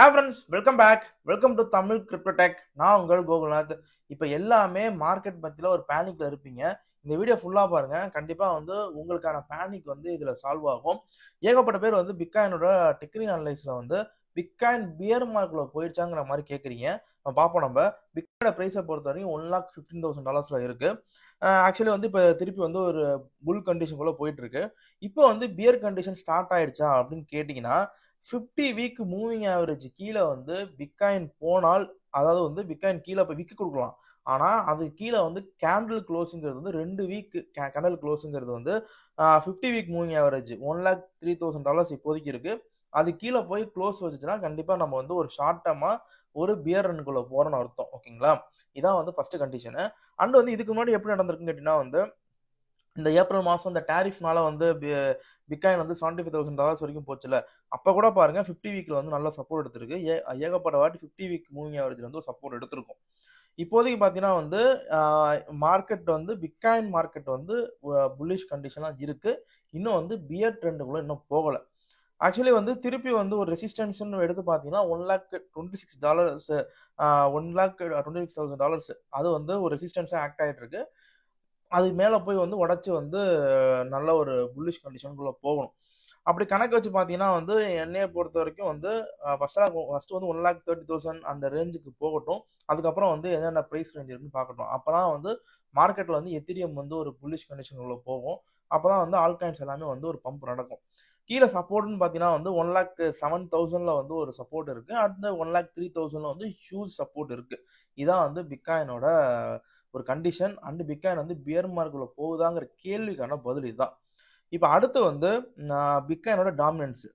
Friends welcome back. Welcome to Tamil crypto tech. நான் உங்கள் கோகுல்நாத். இப்போ எல்லாமே மார்க்கெட் பத்தில ஒரு பேனிக்ல இருப்பீங்க. இந்த வீடியோ ஃபுல்லா பாருங்க. கண்டிப்பா வந்து உங்களுக்கான பேனிக் வந்து இதுல சால்வ் ஆகும். ஏகப்பட்ட பேர் வந்து பிட்காயினோட டெக்னிக்கல் அனலைஸ்ல வந்து பிட்காயின் பியர் மார்க்ல போயிடுச்சாங்கிற மாதிரி கேட்குறீங்க. பார்ப்போம். நம்ம பிட்காயினோட பிரைஸை பொறுத்த வரைக்கும் $1,15,000 இருக்கு. ஆக்சுவலி வந்து இப்போ திருப்பி வந்து ஒரு புல் கண்டிஷனுக்குள்ள போயிட்டு இருக்கு. இப்போ வந்து பியர் கண்டிஷன் ஸ்டார்ட் ஆயிடுச்சா அப்படின்னு கேட்டீங்கன்னா 50 வீக் மூவிங் ஆவரேஜ் கீழே வந்து பிட்காயின் போனால், அதாவது வந்து பிட்காயின் கீழே போய் விக்கு கொடுக்கலாம். ஆனா அது கீழே வந்து கேண்டில் க்ளோஸுங்கிறது வந்து 2 வீக் கேண்டில் க்ளோஸுங்கிறது வந்து 50 வீக் மூவிங் ஆவரேஜ் $1,03,000 இப்போதைக்கு இருக்கு. அது கீழே போய் க்ளோஸ் வச்சுச்சுன்னா கண்டிப்பா நம்ம வந்து ஒரு ஷார்ட் டர்மா ஒரு பியர் ரன்குள்ள போறோம்னு அர்த்தம். ஓகேங்களா? இதான் வந்து ஃபர்ஸ்ட் கண்டிஷன். அண்ட் வந்து இதுக்கு முன்னாடி எப்படி நடந்திருக்குன்னு கேட்டீங்கன்னா வந்து இந்த ஏப்ரல் மாசம் இந்த டாரிஃப்னால வந்து பிட்காயின் வந்து $75,000 வரைக்கும் போச்சுல. அப்ப கூட பாருங்க 50 வீக்ல வந்து நல்ல சப்போர்ட் எடுத்திருக்கு. ஏகப்பட்ட வாட்டி 50 வீக் மூவிங் ஆவரேஜ்ல வந்து சப்போர்ட் எடுத்திருக்கும். இப்போதைக்கு பாத்தீங்கன்னா வந்து மார்க்கெட் வந்து பிட்காயின் மார்க்கெட் வந்து புல்லிஷ் கண்டிஷனா இருக்கு. இன்னும் வந்து பியர் ட்ரெண்டுக்குள்ள இன்னும் போகல. ஆக்சுவலி வந்து திருப்பி வந்து ஒரு ரெசிஸ்டன்ஸ் எடுத்து பாத்தீங்கன்னா $1,26 $1,26,000 அது வந்து ஒரு ரெசிஸ்டன்ஸா ஆக்ட் ஆயிட்டு இருக்கு. அது மேல போய் வந்து உடைச்சு வந்து நல்ல ஒரு புல்லிஷ் கண்டிஷனுக்குள்ள போகணும். அப்படி கணக்கு வச்சு பாத்தீங்கன்னா வந்து என்னைய பொறுத்த வரைக்கும் வந்து ஃபர்ஸ்ட் வந்து 1,30,000 அந்த ரேஞ்சுக்கு போகட்டும். அதுக்கப்புறம் வந்து என்னென்ன பிரைஸ் ரேஞ்ச் இருக்குன்னு பார்க்கட்டும். அப்பதான் வந்து மார்க்கெட்ல வந்து எத்திரியம் வந்து ஒரு புல்லிஷ் கண்டிஷனுக்குள்ள போகும். அப்பதான் வந்து ஆல்காயின்ஸ் எல்லாமே வந்து ஒரு பம்ப் நடக்கும். கீழே சப்போர்ட்னு பாத்தீங்கன்னா வந்து 1,07,000 வந்து ஒரு சப்போர்ட் இருக்கு. அடுத்த 1,03,000 வந்து ஹியூஜ் சப்போர்ட் இருக்கு. இதான் வந்து பிட்காயினோட ஒரு கண்டிஷன். அண்ட் பிட்காயின் வந்து பியர் மார்க்குள்ள போகுதாங்கிற கேள்விக்கான பதில் இதுதான். இப்ப அடுத்து வந்து பிட்காயினோட டாமினன்ஸ்.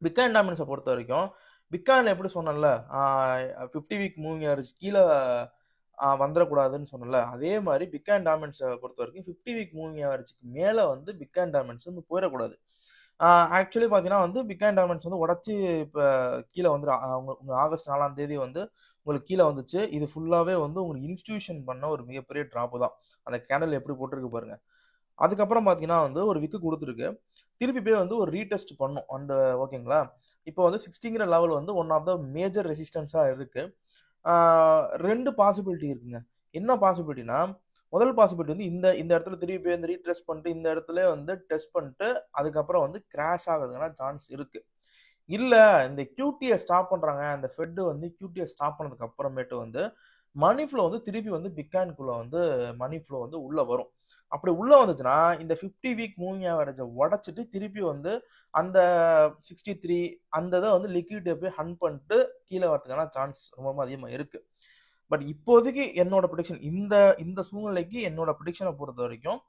பிட்காயின் டாமினன்ஸை பொறுத்த வரைக்கும் பிட்காயின் எப்படி சொன்னேன்ல 50 வீக் மூவிங் ஆவரேஜ் கீழே வந்துடக்கூடாதுன்னு சொன்னல. அதே மாதிரி பிட்காயின் டாமினன்ஸை பொறுத்த வரைக்கும் 50 வீக் மூவிங் ஆவரேஜ்க்கு மேல வந்து பிட்காயின் டாமினன்ஸ் வந்து போயிடக்கூடாது. ஆக்சுவலி பாத்தீங்கன்னா வந்து பிட்காயின் டாமினன்ஸ் வந்து உடச்சி இப்ப கீழே வந்து ஆகஸ்ட் 4ஆம் தேதி வந்து உங்களுக்கு கீழே வந்துச்சு. இது ஃபுல்லாவே வந்து உங்களுக்கு இன்ஸ்டிடியூஷன் பண்ண ஒரு மிகப்பெரிய டிராப் தான். அந்த கேண்டல் எப்படி போட்டிருக்கு பாருங்க. அதுக்கப்புறம் பாத்தீங்கன்னா வந்து ஒரு விக்கு கொடுத்துருக்கு. திருப்பி போய் வந்து ஒரு ரீடெஸ்ட் பண்ணும். அண்ட் ஓகேங்களா? இப்போ வந்து 60ங்கிற லெவல் வந்து ஒன் ஆஃப் த மேஜர் ரெசிஸ்டன்ஸா இருக்கு. ரெண்டு பாசிபிலிட்டி இருக்குங்க. என்ன பாசிபிலிட்டினா, முதல் பாசிபிலிட்டி வந்து இந்த இந்த இடத்துல திருப்பி போய் வந்து ரீட்ரெஸ்ட் பண்ணிட்டு இந்த இடத்துல வந்து டெஸ்ட் பண்ணிட்டு அதுக்கப்புறம் வந்து கிராஷ் ஆகுறதுக்கான சான்ஸ் இருக்கு. இல்ல இந்த QT ஸ்டாப் பண்றாங்க. அந்த ஃபெட் வந்து QT ஸ்டாப் பண்ணதுக்கு அப்புறமேட்டு வந்து மணி ஃப்ளோ வந்து திருப்பி வந்து பிட்காயின்குள்ள வந்து மணி ஃப்ளோ வந்து உள்ள வரும். அப்படி உள்ள வந்துச்சுன்னா இந்த 50 வீக் மூவிங் ஆவரேஜை உடைச்சிட்டு திருப்பி வந்து அந்த 63 அந்த இதை வந்து லிக்விடிட்டியை போய் ஹண்ட் பண்ணிட்டு கீழே வரதுக்கான சான்ஸ் ரொம்ப அதிகமா இருக்கு. பட் இப்போதைக்கு என்னோட ப்ரிடிக்ஷன் இந்த இந்த சூழ்நிலைக்கு என்னோட ப்ரிடிக்ஷனை பொறுத்த வரைக்கும்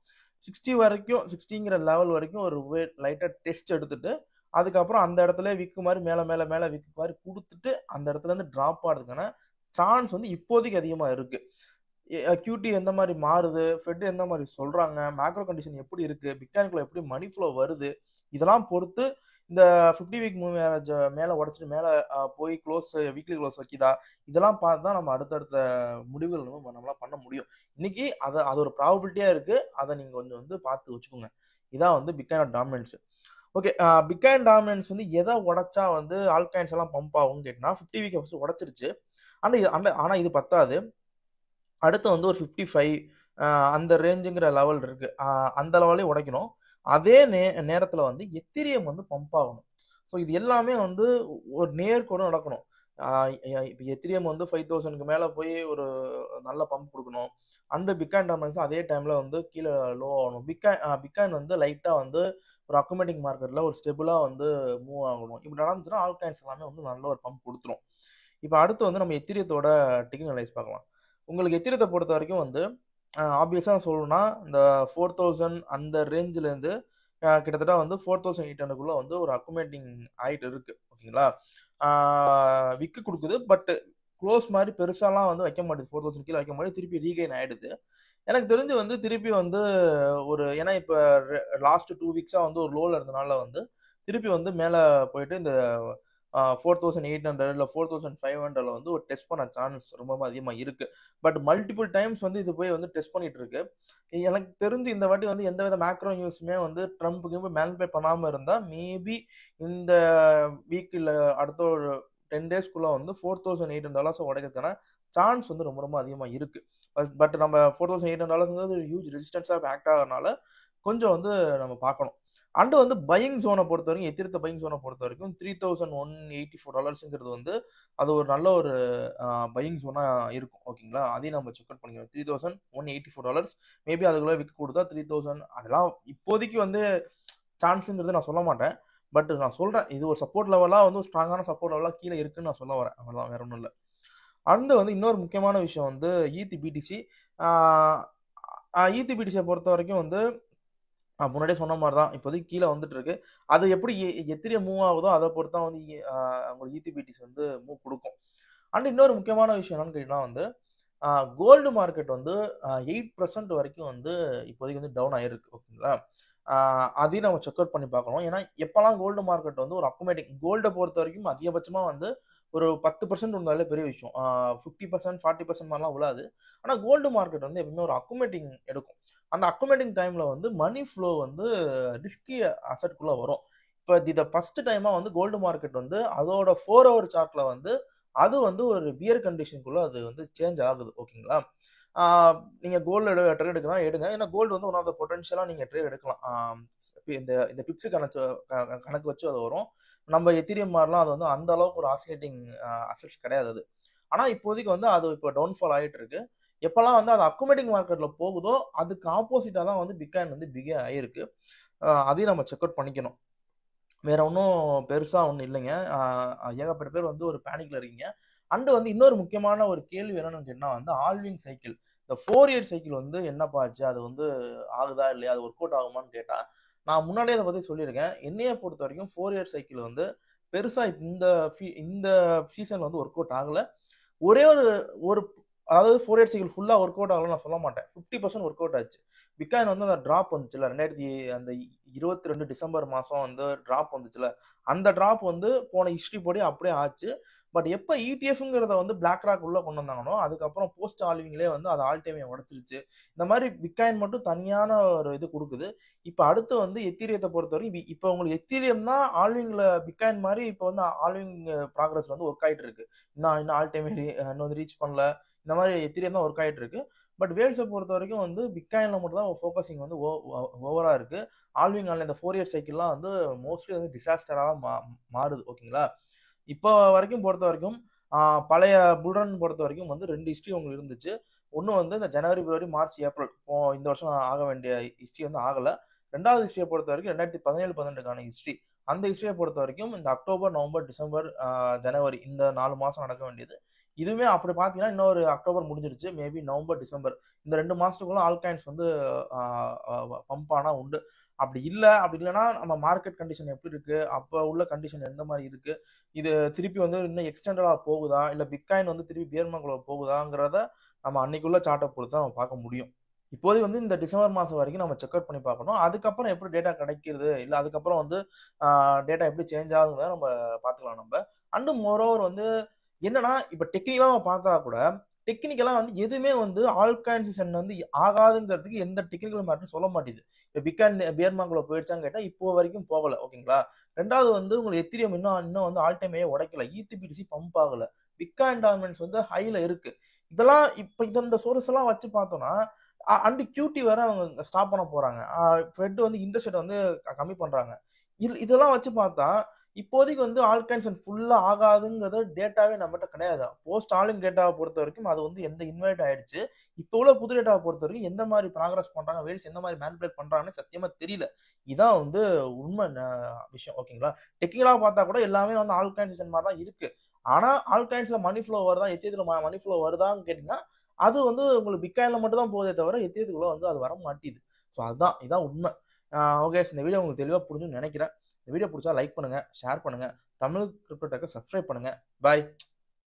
60 வரைக்கும் 60ங்கிற லெவல் வரைக்கும் ஒரு லைட்டா டெஸ்ட் எடுத்துட்டு அதுக்கப்புறம் அந்த இடத்துல விக்கு மாதிரி மேல மேல மேல விக்கு மாதிரி கொடுத்துட்டு அந்த இடத்துல இருந்து டிராப் ஆகிறதுக்கான சான்ஸ் வந்து இப்போதைக்கு அதிகமா இருக்கு. QT எந்த மாதிரி மாறுது, ஃபெட் எந்த மாதிரி சொல்றாங்க, மேக்ரோ கண்டிஷன் எப்படி இருக்கு, பிட்காயின்குள்ள எப்படி மணி ஃப்ளோ வருது, இதெல்லாம் பொறுத்து இந்த 50 வீக் மூவி ஆவரேஜ் மேல உடைச்சிட்டு மேல போய் க்ளோஸ் வீக்லி க்ளோஸ் வைக்குதா, இதெல்லாம் பார்த்து தான் நம்ம அடுத்தடுத்த முடிவுகள் நம்மளால பண்ண முடியும். இன்னைக்கு அது ஒரு ப்ராபபிலிட்டியா இருக்கு. அதை நீங்க கொஞ்சம் வந்து பார்த்து வச்சுக்கோங்க. இதான் வந்து bitcoin dominance. Okay. Bitcoin dominance வந்து எதை உடைச்சா வந்து ஆல்காயின்ஸ் எல்லாம் பம்ப் ஆகும்னு கேட்டா 50 வீக் ஃபர்ஸ்ட் உடைச்சிருச்சு. ஆனா இது பத்தாது. அடுத்து வந்து ஒரு 55 அந்த ரேஞ்சுங்கிற லெவல் இருக்கு. அந்த லெவலையும் உடைக்கணும். அதே நேரத்துல வந்து எத்திரியம் வந்து பம்ப் ஆகணும். ஸோ இது எல்லாமே வந்து ஒரு நேர்கோடு நடக்கணும். இப்போ எத்திரியம் வந்து 5000க்கு மேல போய் ஒரு நல்ல பம்ப் கொடுக்கணும். அண்ட் பிட்காயின் டாமினன்ஸ் அதே டைம்ல வந்து கீழே லோ ஆகணும். பிட்காயின் வந்து லைட்டா வந்து ஒரு அக்குமேட்டிங் மார்க்கெட்ல ஒரு ஸ்டெபிளா வந்து மூவ் ஆகணும். இப்படி நடந்துச்சுன்னா ஆல்காயின்ஸ் எல்லாமே வந்து நல்ல ஒரு பம்ப் கொடுத்துரும். இப்போ அடுத்து வந்து நம்ம எத்திரியத்தோட டெக்னிக்கல் அனலைஸ் பார்க்கலாம். உங்களுக்கு எத்திரியத்தை பொறுத்த வரைக்கும் வந்து ஆப்வியஸா சொல்லணும்னா இந்த 4000 அந்த ரேஞ்சில இருந்து கிட்டத்தட்ட வந்து 4800க்குள்ள வந்து ஒரு அக்குமேட்டிங் ஆயிட்டு இருக்கு. ஓகேங்களா? விக்கு கொடுக்குது. பட் க்ளோஸ் மாதிரி பெருசாலாம் வந்து வைக்க மாட்டேது. 4000 கீழே வைக்க மாட்டேது. திருப்பி ரீகெயின் ஆயிடுது. எனக்கு தெரிஞ்சு வந்து திருப்பி வந்து ஒரு ஏன்னா இப்ப லாஸ்ட் 2 வீக்ஸா வந்து ஒரு லோல இருந்தனால வந்து திருப்பி வந்து மேல போயிட்டு இந்த 4800 இல்ல 4500 வந்து ஒரு டெஸ்ட் பண்ண சான்ஸ் ரொம்ப அதிகமா இருக்கு. பட் மல்டிபிள் டைம்ஸ் வந்து இது போய் வந்து டெஸ்ட் பண்ணிட்டு இருக்கு. எனக்கு தெரிஞ்சு இந்த வாட்டி வந்து எந்த வித மேக்ரோ நியூஸுமே வந்து ட்ரம்ப்புக்கு மேனிபுலேட் பண்ணாம இருந்தா மேபி இந்த வீக் இல்ல அடுத்த ஒரு 10 டேஸ்க்குள்ள வந்து $4,800 உடைக்கிறதுக்கான சான்ஸ் வந்து ரொம்ப ரொம்ப அதிகமாக இருக்கு. பட் நம்ம $4,800 ஹியூஜ் ரெசிஸ்டன்ஸாக ஆக்ட் ஆகிறதுனால கொஞ்சம் வந்து நம்ம பார்க்கணும். அண்டு வந்து பையிங் ஜோனை பொறுத்த வரைக்கும் எத்திரத்த பையிங் ஜோனை பொறுத்த வரைக்கும் $3,184 வந்து அது ஒரு நல்ல ஒரு பையிங் ஜோனா இருக்கும். ஓகேங்களா, அதையும் நம்ம செக் அவுட் பண்ணிக்கணும். $3,184 மேபி அதுக்குள்ள விற்க கொடுத்தா 3000 அதெல்லாம் இப்போதைக்கு வந்து சான்ஸுங்கிறது நான் சொல்ல மாட்டேன். பட் நான் சொல்றேன், இது ஒரு சப்போர்ட் லெவலா வந்து ஸ்ட்ராங்கான சப்போர்ட் லெவலா கீழே இருக்குன்னு நான் சொல்ல வரேன். அவ்வளவுதான், வேற ஒன்றும் இல்லை. அண்டு வந்து இன்னொரு முக்கியமான விஷயம் வந்து ஈத்தி பிடிசியை பொறுத்த வரைக்கும் வந்து முன்னாடியே சொன்ன மாதிரி தான் இப்போதைக்கு கீழே வந்துட்டு இருக்கு. அது எப்படி எத்திரிய மூவ் ஆகுதோ அதை பொறுத்து தான் வந்து உங்களுக்கு ஈத்திபிடிஸ் வந்து மூவ் கொடுக்கும். அண்ட் இன்னொரு முக்கியமான விஷயம் என்னன்னு கேட்டீங்கன்னா வந்து கோல்டு மார்க்கெட் வந்து 8% வரைக்கும் வந்து இப்போதைக்கு வந்து டவுன் ஆயிருக்கு. ஓகேங்களா, அதையும் நம்ம செக் அவுட் பண்ணி பார்க்கணும். ஏன்னா எப்பெல்லாம் கோல்டு மார்க்கெட் வந்து ஒரு அக்குமேட்டிங் கோல்டை பொறுத்த வரைக்கும் அதிகபட்சமாக வந்து ஒரு 10% இருந்தாலே பெரிய விஷயம். 50% 40% மாதிரிலாம் விழாது. ஆனால் கோல்டு மார்க்கெட் வந்து எப்பவுமே ஒரு அக்குமேட்டிங் எடுக்கும். அந்த அக்குமேட்டிங் டைம்ல வந்து மணி ஃப்ளோ வந்து ரிஸ்கி அசட்குள்ள வரும். இப்போ இதை ஃபர்ஸ்ட் டைமா வந்து கோல்டு மார்க்கெட் வந்து அதோட 4 hour சார்ட்ல வந்து அது வந்து ஒரு பியர் கண்டிஷனுக்குள்ள அது வந்து சேஞ்ச் ஆகுது. ஓகேங்களா, நீங்க கோல்டு ட்ரேட் எடுக்கலாம் எடுங்க. ஏன்னா கோல்டு வந்து ஒன் ஆஃப் த பொட்டன்ஷியலா நீங்க ட்ரேட் எடுக்கலாம். இந்த பிப்ஸ் கணக்கு வச்சு அது வரும். நம்ம எத்திரியம் மாதிரிலாம் அது வந்து அந்த அளவுக்கு ஒரு ஆசிலேட்டிங் அசட்ஸ் கிடையாது அது. ஆனா இப்போதைக்கு வந்து அது இப்போ டவுன்ஃபால் ஆகிட்டு இருக்கு. எப்பெல்லாம் வந்து அது அக்குமேட்டிங் மார்க்கெட்ல போகுதோ அதுக்கு ஆப்போசிட்டா தான் வந்து பிட்காயின் வந்து பிகே ஆயிருக்கு. அதையும் நம்ம செக் அவுட் பண்ணிக்கணும். வேற ஒன்றும் பெருசா ஒன்றும் இல்லைங்க. ஏகப்பட்ட பேர் வந்து ஒரு பேனிக்ல இருக்கீங்க. அண்டு வந்து இன்னொரு முக்கியமான ஒரு கேள்வி என்னன்னு கேட்டா வந்து ஆல்விங் சைக்கிள், இந்த 4 year சைக்கிள் வந்து என்னப்பா ஆச்சு, அது வந்து ஆகுதா இல்லையா, அது ஒர்க் அவுட் ஆகுமான்னு கேட்டா நான் முன்னாடியே அதை பத்தி சொல்லியிருக்கேன். என்னைய பொறுத்த வரைக்கும் 4 year சைக்கிள் வந்து பெருசா இந்த சீசன்ல வந்து ஒர்க் அவுட் ஆகல. ஒரே ஒரு அதாவது 4 year சைக்கிள் ஃபுல்லா ஒர்க் அவுட் ஆகலன்னு நான் சொல்ல மாட்டேன். 50% ஒர்க் அவுட் ஆச்சு. பிட்காயின் வந்து அந்த டிராப் வந்துச்சுல 2022 டிசம்பர் மாசம் வந்து டிராப் வந்துச்சுல, அந்த டிராப் வந்து போன ஹிஸ்டரி படி அப்படியே ஆச்சு. பட் எப்போ இடிஎஃப்ங்கிறத வந்து பிளாக் ராக் உள்ள கொண்டு வந்தாங்கனோ அதுக்கப்புறம் போஸ்ட் ஆல்விங்லேயே வந்து அது ஆல் டைமே உடச்சிருச்சு. இந்த மாதிரி பிட்காயின் மட்டும் தனியான ஒரு இது கொடுக்குது. இப்போ அடுத்து வந்து எத்தீரியத்தை பொறுத்தவரைக்கும் இப்போ உங்களுக்கு எத்தீரியம் தான் ஆல்விங்ல பிட்காயின் மாதிரி இப்போ வந்து ஆல்விங் ப்ராக்ரஸ் வந்து ஒர்க் ஆகிட்டு இருக்கு. இன்னும் ஆல் டைமே இன்னும் வந்து ரீச் பண்ணல. இந்த மாதிரி எத்தீரியம் தான் ஒர்க் ஆகிட்டு இருக்கு. பட் வேல்ஸை பொறுத்த வரைக்கும் வந்து பிட்காயின்ல மட்டும் தான் ஃபோக்கஸிங் வந்து ஓவரா இருக்கு. ஆல்விங் ஆன்ல இந்த 4 year சைக்கிள்லாம் வந்து மோஸ்ட்லி வந்து டிசாஸ்டராக மாறுது. ஓகேங்களா, இப்போ வரைக்கும் பொறுத்த வரைக்கும் பழைய புல்ரன் பொறுத்த வரைக்கும் வந்து 2 ஹிஸ்ட்ரி உங்களுக்கு இருந்துச்சு. ஒன்று வந்து இந்த ஜனவரி, பிப்ரவரி, மார்ச், ஏப்ரல் இந்த வருஷம் ஆக வேண்டிய ஹிஸ்ட்ரி வந்து ஆகலை. ரெண்டாவது ஹிஸ்ட்ரியை பொறுத்த வரைக்கும் 2017-18 ஹிஸ்ட்ரி. அந்த ஹிஸ்ட்ரியை பொறுத்த வரைக்கும் இந்த அக்டோபர், நவம்பர், டிசம்பர், ஜனவரி இந்த 4 மாதம் நடக்க வேண்டியது. இதுவுமே அப்படி பார்த்தீங்கன்னா இன்னொரு அக்டோபர் முடிஞ்சிருச்சு. மேபி நவம்பர், டிசம்பர் இந்த 2 மாதத்துக்குள்ள ஆல்காயின்ஸ் வந்து பம்ப் ஆனால் உண்டு. அப்படி இல்லைன்னா நம்ம மார்க்கெட் கண்டிஷன் எப்படி இருக்கு, அப்போ உள்ள கண்டிஷன் எந்த மாதிரி இருக்கு, இது திருப்பி வந்து இன்னும் எக்ஸ்டெண்டடா போகுதா, இல்லை பிட்காயின் வந்து திருப்பி பியர்மார்க்கெட்ல போகுதாங்கிறத நம்ம அன்னைக்குள்ள சார்ட்டை பொறுத்து தான் நம்ம பார்க்க முடியும். இப்போதைக்கு வந்து இந்த டிசம்பர் மாதம் வரைக்கும் நம்ம செக் அவுட் பண்ணி பார்க்கணும். அதுக்கப்புறம் எப்படி டேட்டா கிடைக்கிறது, இல்லை அதுக்கப்புறம் வந்து டேட்டா எப்படி சேஞ்ச் ஆகுதுங்கிறத நம்ம பார்த்துக்கலாம் நம்ம. அண்டு மோரோவர் வந்து என்னன்னா இப்போ டெக்னிக்கலாக நம்ம பார்த்தா கூட டெக்னிக்கலாக வந்து எதுவுமே வந்து ஆல்காயின்சேஷன் வந்து ஆகாதுங்கிறதுக்கு எந்த டெக்னிக்கல் மேட்டரும் சொல்ல மாட்டேது. இப்போ பிட்காயின் பியர்மார்க்கெட்ல போயிடுச்சான்னு கேட்டால் இப்போ வரைக்கும் போகல. ஓகேங்களா, ரெண்டாவது வந்து உங்களுக்கு எத்திரியம் இன்னும் வந்து ஆல் டைமே உடைக்கல. ஈத்திபிடிசி பம்ப் ஆகல. பிட்காயின் டாமினன்ஸ் வந்து ஹைல இருக்கு. இதெல்லாம் இப்போ இந்த சோர்ஸ் எல்லாம் வச்சு பார்த்தோம்னா அண்டு கியூடி வேற அவங்க ஸ்டாப் பண்ண போறாங்க. ஃபெட் வந்து இன்ட்ரெஸ்ட் ரேட் வந்து கம்மி பண்றாங்க. இதெல்லாம் வச்சு பார்த்தா இப்போதைக்கு வந்து ஆல்காயின்ஸ் ஃபுல்லா ஆகாதுங்கிறது டேட்டாவே நம்மகிட்ட கிடையாது. போஸ்ட் ஆலிங் டேட்டாவை பொறுத்த வரைக்கும் அது வந்து எந்த இன்வைட் ஆயிடுச்சு. இப்போ உள்ள புது டேட்டாவை பொறுத்த வரைக்கும் எந்த மாதிரி ப்ராக்ரஸ் பண்றாங்க, வேல்ஸ் எந்த மாதிரி மேனிபுலேட் பண்றாங்கன்னு சத்தியமா தெரியல. இதான் வந்து உண்மை விஷயம். ஓகேங்களா, டெக்னிக்கலா பார்த்தா கூட எல்லாமே வந்து ஆல்காயின்சேஷன் மாதிரி தான் இருக்கு. ஆனா ஆல்காயின்ஸ்ல மணி ஃப்ளோ வருதா, எத்தியத்துல மணி ஃப்ளோ வருதான்னு கேட்டீங்கன்னா அது வந்து உங்களுக்கு பிட்காயின்ல மட்டும் தான் போதே தவிர எத்தியத்துக்குள்ள வந்து அது வர மாட்டேது. ஸோ இதான் உண்மை. ஓகே, இந்த வீடியோ உங்களுக்கு தெளிவாக புரிஞ்சுன்னு நினைக்கிறேன். இந்த வீடியோ பிடிச்சா லைக் பண்ணுங்க, ஷேர் பண்ணுங்க, தமிழ் கிரிப்டோ டெக்கை சப்ஸ்கிரைப் பண்ணுங்க. பாய்.